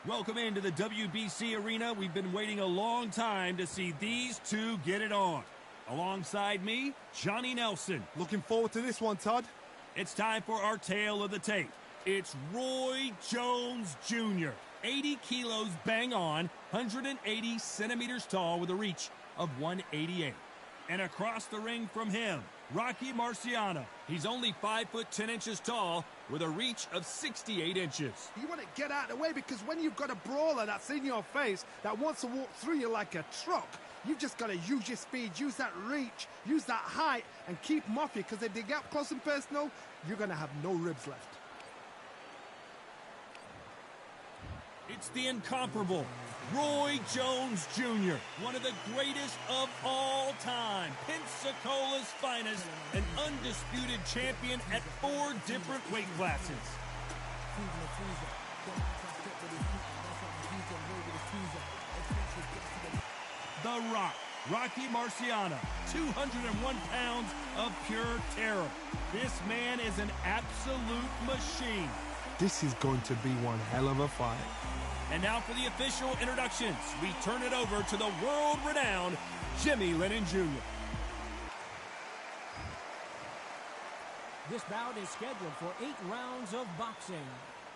Welcome into the WBC arena. We've been waiting a long time to see these two get it on. Alongside me, Johnny Nelson. Looking forward to this one, Todd. It's time for our tale of the tape. It's Roy Jones Jr., 80 kilos bang on, 180 centimeters tall with a reach of 188. And across the ring from him, Rocky Marciano. He's only 5 foot 10 inches tall with a reach of 68 inches. You want to get out of the way because when you've got a brawler that's in your face that wants to walk through you like a truck, you've just got to use your speed, use that reach, use that height, and keep them off you, because if they get up close and personal, you're going to have no ribs left. It's the incomparable Roy Jones Jr., one of the greatest of all time, Pensacola's finest, an undisputed champion at 4 different weight classes. The Rock, Rocky Marciano, 201 pounds of pure terror. This man is an absolute machine. This is going to be one hell of a fight. And now for the official introductions, we turn it over to the world-renowned Jimmy Lennon Jr. This bout is scheduled for 8 rounds of boxing.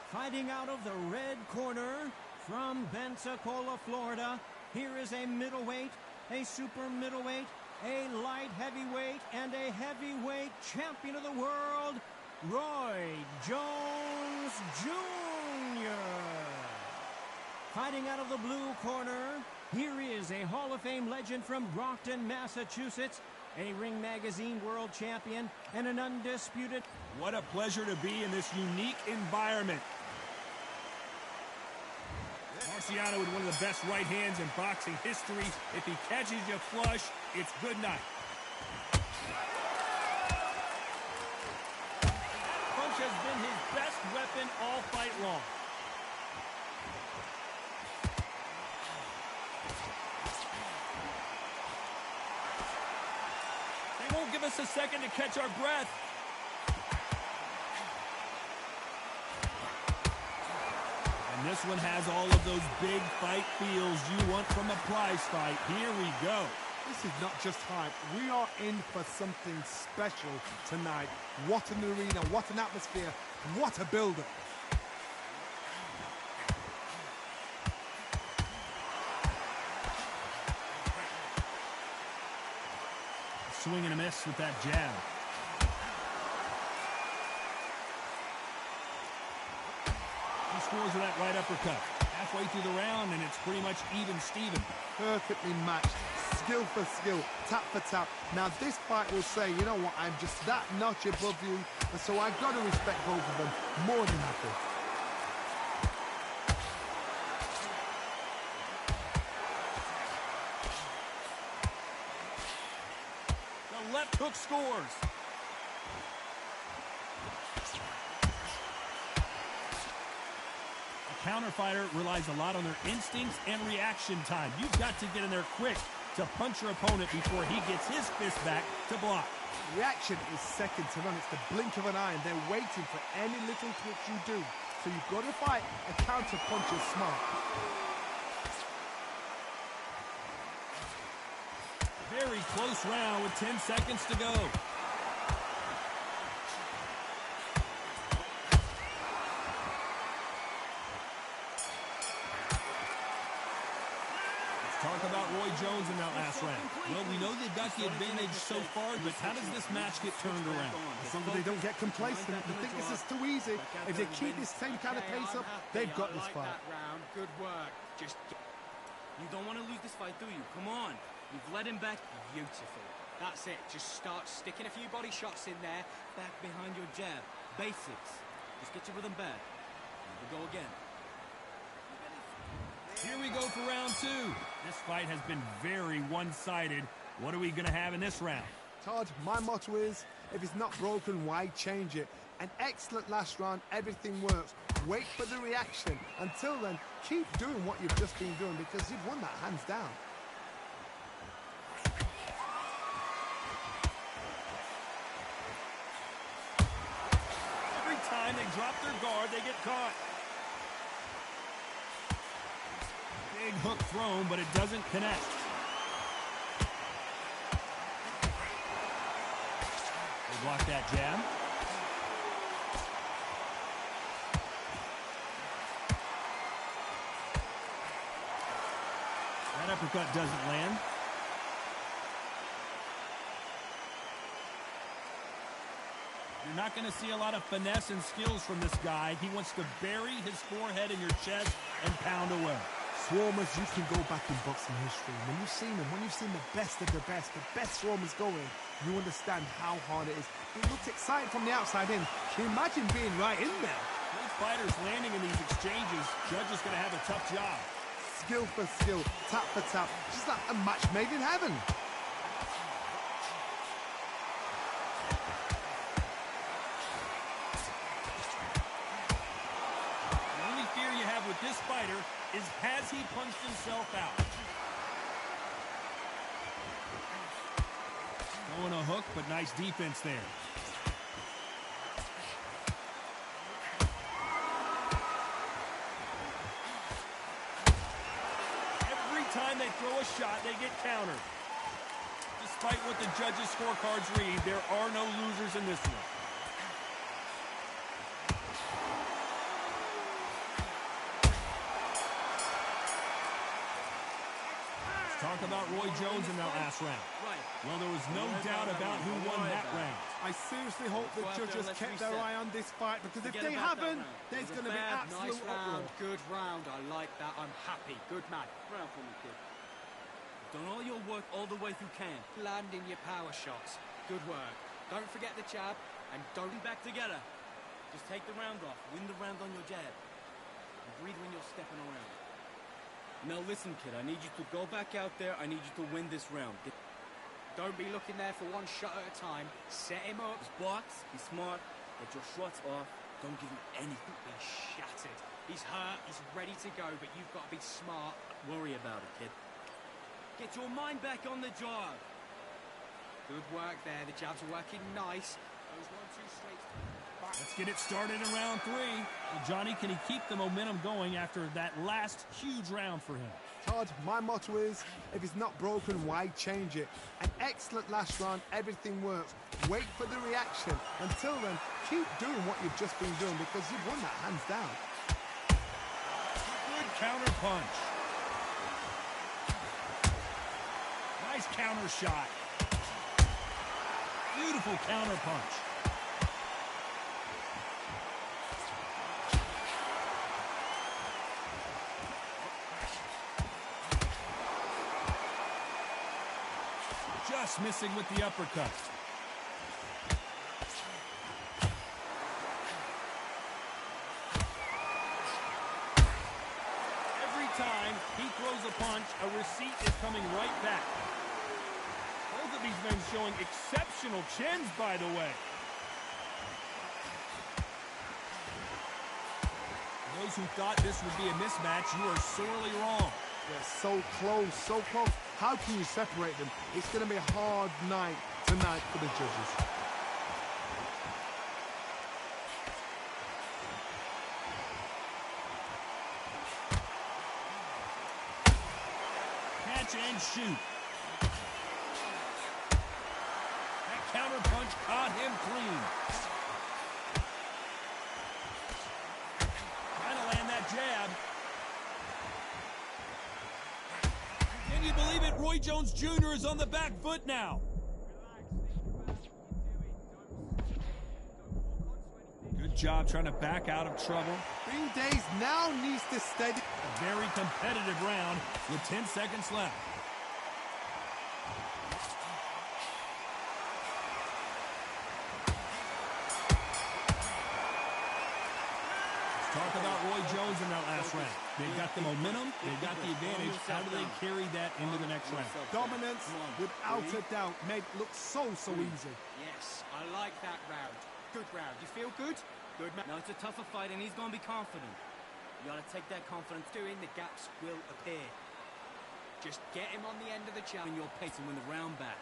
Fighting out of the red corner from Pensacola, Florida, here is a middleweight, a super middleweight, a light heavyweight, and a heavyweight champion of the world, Roy Jones Jr. Fighting out of the blue corner, here is a Hall of Fame legend from Brockton, Massachusetts, a Ring Magazine world champion, and an undisputed... What a pleasure to be in this unique environment. Marciano with one of the best right hands in boxing history. If he catches you flush, it's good night. Punch has been his best weapon all fight long. They won't give us a second to catch our breath. And this one has all of those big fight feels you want from a prize fight. Here we go. This is not just hype. We are in for something special tonight. What an arena, what an atmosphere, what a build-up. Swing and a miss with that jab. He scores with that right uppercut. Halfway through the round, and it's pretty much even Steven. Perfectly matched, skill for skill, tap for tap. Now this fight will say, you know what, I'm just that notch above you, and so I've got to respect both of them more than happy. The left hook scores. Counter fighter relies a lot on their instincts and reaction time. You've got to get in there quick to punch your opponent before he gets his fist back to block. Reaction is second to none. It's the blink of an eye, and they're waiting for any little twitch you do. So you've got to fight a counter punch is smart. Very close round with 10 seconds to go. Talk about Roy Jones in that last round. Well, we know they've got the advantage so far, but how does this match get turned around? As long as they don't get complacent, they think this is too easy. If they keep this same kind of pace up, they've got this fight. Good work. You don't want to lose this fight, do you? Come on. You've led him back. Beautiful. That's it. Just start sticking a few body shots in there, back behind your jab. Basics. Just get your rhythm back. We'll go again. Here we go for round 2. This fight has been very one-sided. What are we going to have in this round? Todd, my motto is, if it's not broken, why change it? An excellent last round, everything works. Wait for the reaction. Until then, keep doing what you've just been doing, because you've won that hands down. Every time they drop their guard, they get caught. Big hook thrown, but it doesn't connect. They block that jab. That uppercut doesn't land. You're not going to see a lot of finesse and skills from this guy. He wants to bury his forehead in your chest and pound away. Swarmers, you can go back in boxing history. When you've seen them, when you've seen the best of the best swarmers going, you understand how hard it is. It looks exciting from the outside in. Can you imagine being right in there? Those fighters landing in these exchanges, Judge is going to have a tough job. Skill for skill, tap for tap, just like a match made in heaven. With this fighter is, has he punched himself out? Going a hook, but nice defense there. Every time they throw a shot, they get countered. Despite what the judges' scorecards read, there are no losers in this one. Talk about Roy Jones in that last round. Well, there was no doubt about who won that round. I seriously hope the judges kept their eye on this fight, because if they haven't, there's going to be absolute uproar. Good round. I like that. I'm happy. Good man. Round for me, kid. Done all your work all the way through camp. Landing your power shots. Good work. Don't forget the jab, and don't be back together. Just take the round off. Win the round on your jab. And breathe when you're stepping around. Now listen, kid, I need you to go back out there. I need you to win this round. Don't be looking there for one shot at a time. Set him up. Just box, be smart, get your shots off. Don't give him anything. Be shattered. He's hurt, he's ready to go, but you've got to be smart. Worry about it, kid. Get your mind back on the job. Good work there. The jabs are working nice. Those 1-2 straight. Let's get it started in round 3. Well, Johnny, can he keep the momentum going after that last huge round for him? Todd, my motto is, if it's not broken, why change it? An excellent last round, everything works. Wait for the reaction. Until then, keep doing what you've just been doing, because you've won that hands down. Good counter punch. Nice counter shot. Beautiful counter punch. Just missing with the uppercut. Every time he throws a punch, a receipt is coming right back. Both of these men showing exceptional chins, by the way. Those who thought this would be a mismatch, you are sorely wrong. They're so close, so close. How can you separate them? It's going to be a hard night tonight for the judges. Catch and shoot. That counter punch caught him clean. Trying to land that jab. Can you believe it? Roy Jones Jr. is on the back foot now. Good job trying to back out of trouble. Green Days now needs to steady. A very competitive round with 10 seconds left. Talk about Roy Jones in that last round. They've got the momentum, they've got the advantage. How do they carry that into the next round? Dominance, without a doubt, made it look so easy. Yes, I like that round. Good round. You feel good? Good, man. Now, it's a tougher fight, and he's going to be confident. You got to take that confidence. Doing the gaps will appear. Just get him on the end of the jab in your pace and win the round back.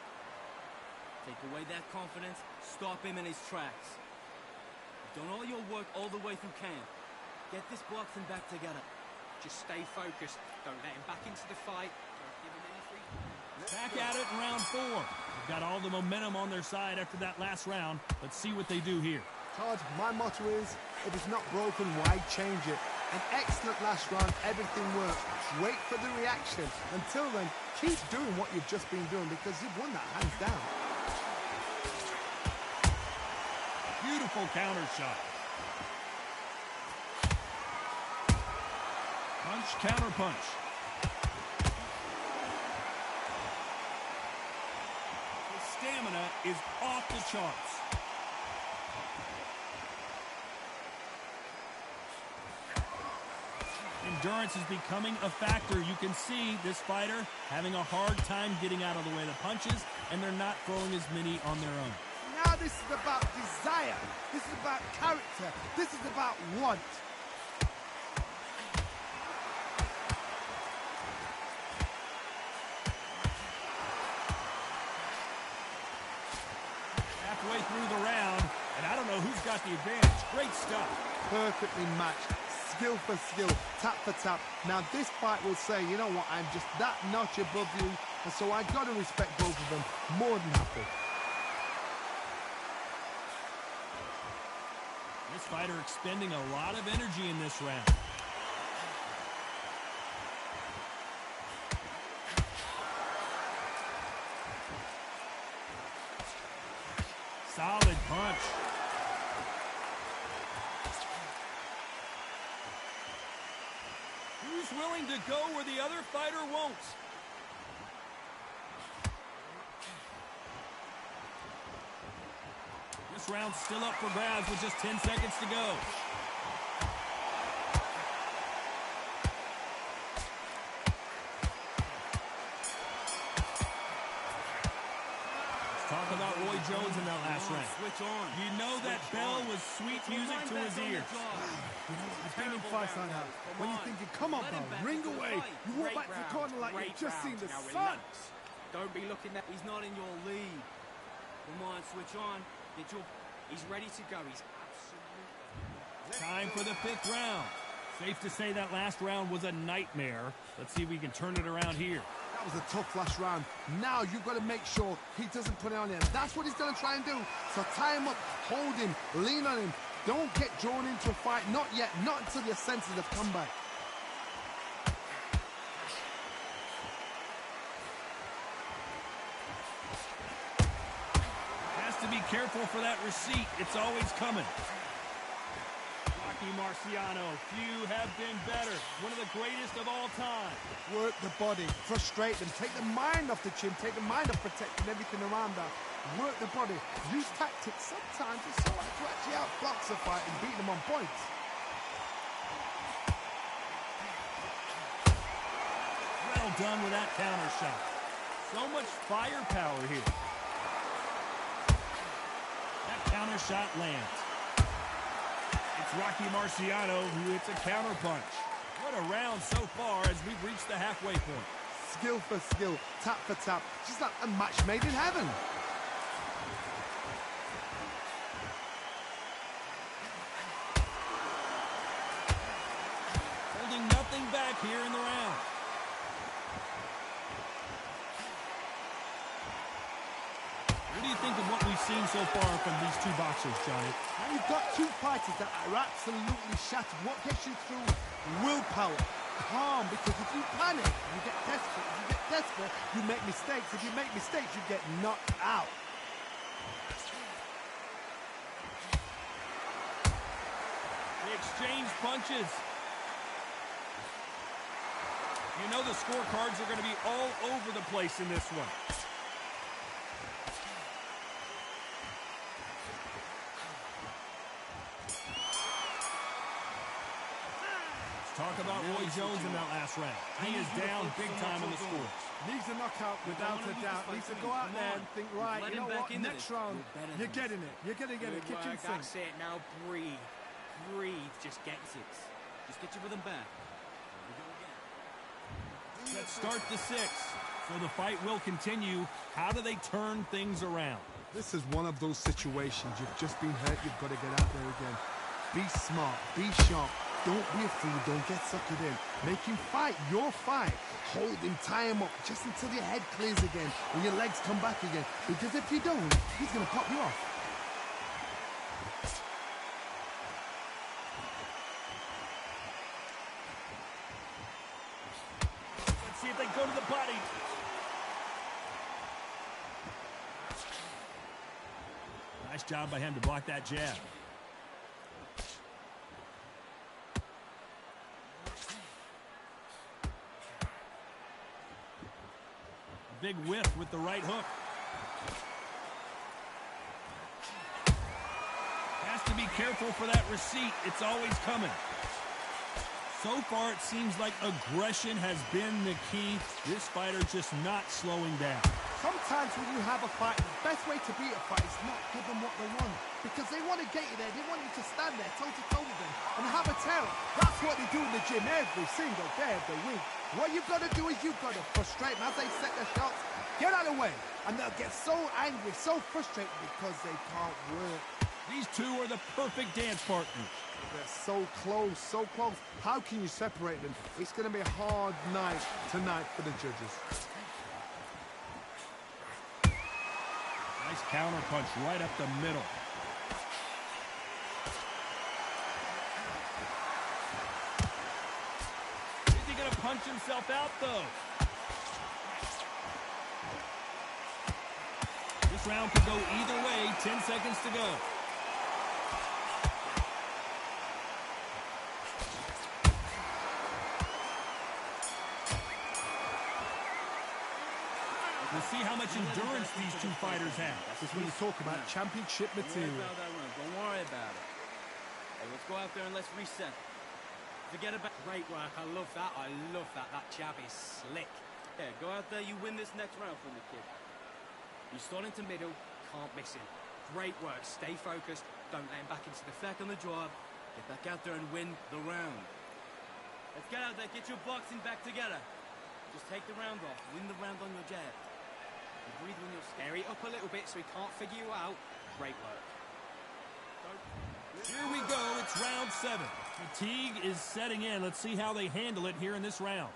Take away that confidence, stop him in his tracks. You've done all your work all the way through camp. Get this boxing back together. Just stay focused. Don't let him back into the fight. Don't give him any free. Back at it in round 4. They've got all the momentum on their side after that last round. Let's see what they do here. Todd, my motto is, if it's not broken, why change it? An excellent last round, everything works. Wait for the reaction. Until then, keep doing what you've just been doing because you've won that hands down. Beautiful counter shot. Punch, counter punch. His stamina is off the charts. Endurance is becoming a factor. You can see this fighter having a hard time getting out of the way of the punches, and they're not throwing as many on their own. Now this is about desire. This is about character. This is about want. Halfway through the round, and I don't know who's got the advantage. Great stuff. Perfectly matched. Skill for skill, tap for tap. Now this fight will say, you know what, I'm just that notch above you, and so I got to respect both of them more than happy. This fighter expending a lot of energy in this round. Solid punch. Who's willing to go where the other fighter won't? This round's still up for grabs with just 10 seconds to go. Let's talk about Roy Jones in that last round. Switch on. You know that bell was sweet music to his ears. I've been in fights like that. When you're thinking, come on, bro, ring away. You walk back to the corner like you've just seen the sun. Don't be looking that he's not in your league. Come on, switch on. He's ready to go. He's absolutely... Time for the 5th round. Safe to say that last round was a nightmare. Let's see if we can turn it around here. That was a tough last round. Now you've got to make sure he doesn't put it on him. That's what he's going to try and do. So tie him up, hold him, lean on him. Don't get drawn into a fight. Not yet. Not until your senses have come back. Has to be careful for that receipt. It's always coming. Rocky Marciano, few have been better. One of the greatest of all time. Work the body, frustrate them, take the mind off the chin, take the mind off protecting everything around that. Work the body, use tactics. Sometimes it's so hard to actually outbox a fight and beat them on points. Well done with that counter shot. So much firepower here. That counter shot lands. It's Rocky Marciano who hits a counter punch. What a round so far as we've reached the halfway point. Skill for skill, tap for tap, just like a match made in heaven. Holding nothing back here in the round. What do you think of what we've seen so far from these two boxers, Johnny? Now you've got two fighters that are absolutely shattered. What gets you through? Willpower, calm, because if you panic, you get desperate. If you get desperate, you make mistakes. If you make mistakes, you get knocked out. They exchange punches. You know the scorecards are going to be all over the place in this one. Talk about Roy Jones in that last round. He is down big time on the score. Needs a knockout without a doubt. Needs to go out there and think, right, you know what, next round, you're getting it. You're going to get it. Kitchen sink. That's it. Now breathe. Breathe. Just get it. Just get your rhythm back. Let's start the 6th. So the fight will continue. How do they turn things around? This is one of those situations. You've just been hurt. You've got to get out there again. Be smart. Be sharp. Don't be a fool. Don't get suckered in. Make him fight your fight. Hold him, tie him up, just until your head clears again and your legs come back again. Because if you don't, he's going to pop you off. Let's see if they go to the body. Nice job by him to block that jab. Big whiff with the right hook. Has to be careful for that receipt. It's always coming. So far, it seems like aggression has been the key. This fighter just not slowing down. Sometimes when you have a fight, the best way to beat a fight is not give them what they want. Because they want to get you there. They want you to stand there toe-to-toe with them and have a terror. That's what they do in the gym every single day of the week. What you've got to do is you've got to frustrate them as they set their shots. Get out of the way. And they'll get so angry, so frustrated because they can't work. These two are the perfect dance partners. They're so close, so close. How can you separate them? It's going to be a hard night tonight for the judges. Nice counter punch right up the middle. Is he going to punch himself out, though? This round could go either way. 10 seconds to go. We'll see how much endurance these two fighters have. This is when you talk about championship material. Don't worry about it. Hey, let's go out there and let's reset. Forget about great work. I love that. I love that. That jab is slick. Yeah, go out there. You win this next round for me, kid. You start into middle. Can't miss him. Great work. Stay focused. Don't let him back into the fleck on the drive. Get back out there and win the round. Let's get out there. Get your boxing back together. Just take the round off. Win the round on your jab. You breathe when you're scary up a little bit so he can't figure you out. Great work. Here we go. It's round 7. Fatigue is setting in. Let's see how they handle it here in this round.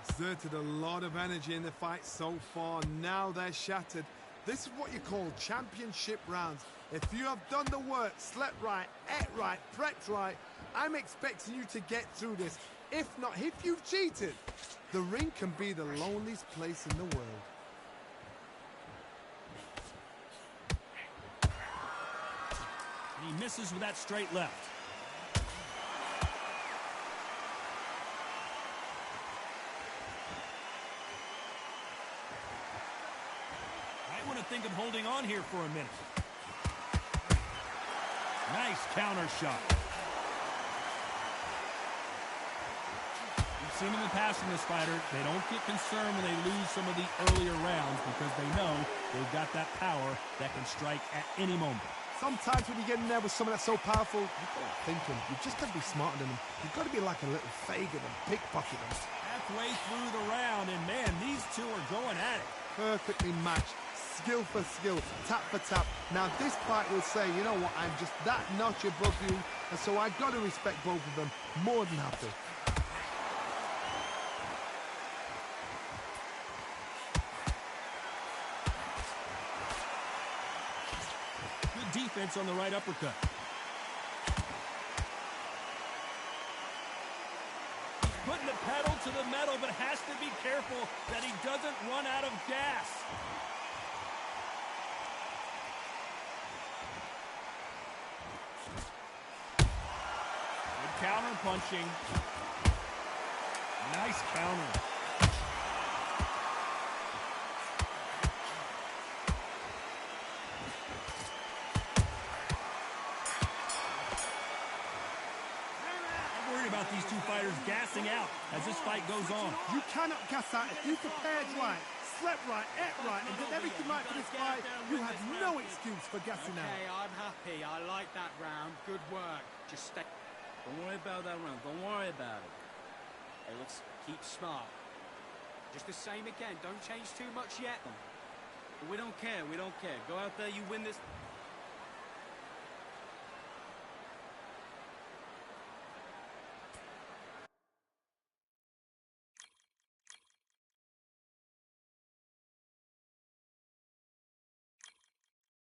Exerted a lot of energy in the fight so far. Now they're shattered. This is what you call championship rounds. If you have done the work, slept right, ate right, prepped right, I'm expecting you to get through this. If not, if you've cheated, the ring can be the loneliest place in the world. And he misses with that straight left. I want to think of holding on here for a minute. Nice counter shot. We've seen in the past from this fighter, they don't get concerned when they lose some of the earlier rounds because they know they've got that power that can strike at any moment. Sometimes when you get in there with someone that's so powerful, you've got to think them. You've just got to be smarter than them. You've got to be like a little Fagin and pickpocket them. Halfway through the round, and man, these two are going at it. Perfectly matched. Skill for skill, tap for tap. Now this fight will say, you know what, I'm just that notch above you, and so I've got to respect both of them more than happy. Good defense on the right uppercut. He's putting the pedal to the metal, but has to be careful that he doesn't run out of gas. Counter punching. Nice counter. I'm worried about these two fighters gassing out as this fight goes on. You cannot gas out if you prepared right, slept right, ate right, and did everything right for this fight. You have no excuse for gassing out. Okay, I'm happy. I like that round. Good work. Just stay. Don't worry about that round. Don't worry about it. Hey, let's keep smart. Just the same again. Don't change too much yet. But we don't care. We don't care. Go out there. You win this.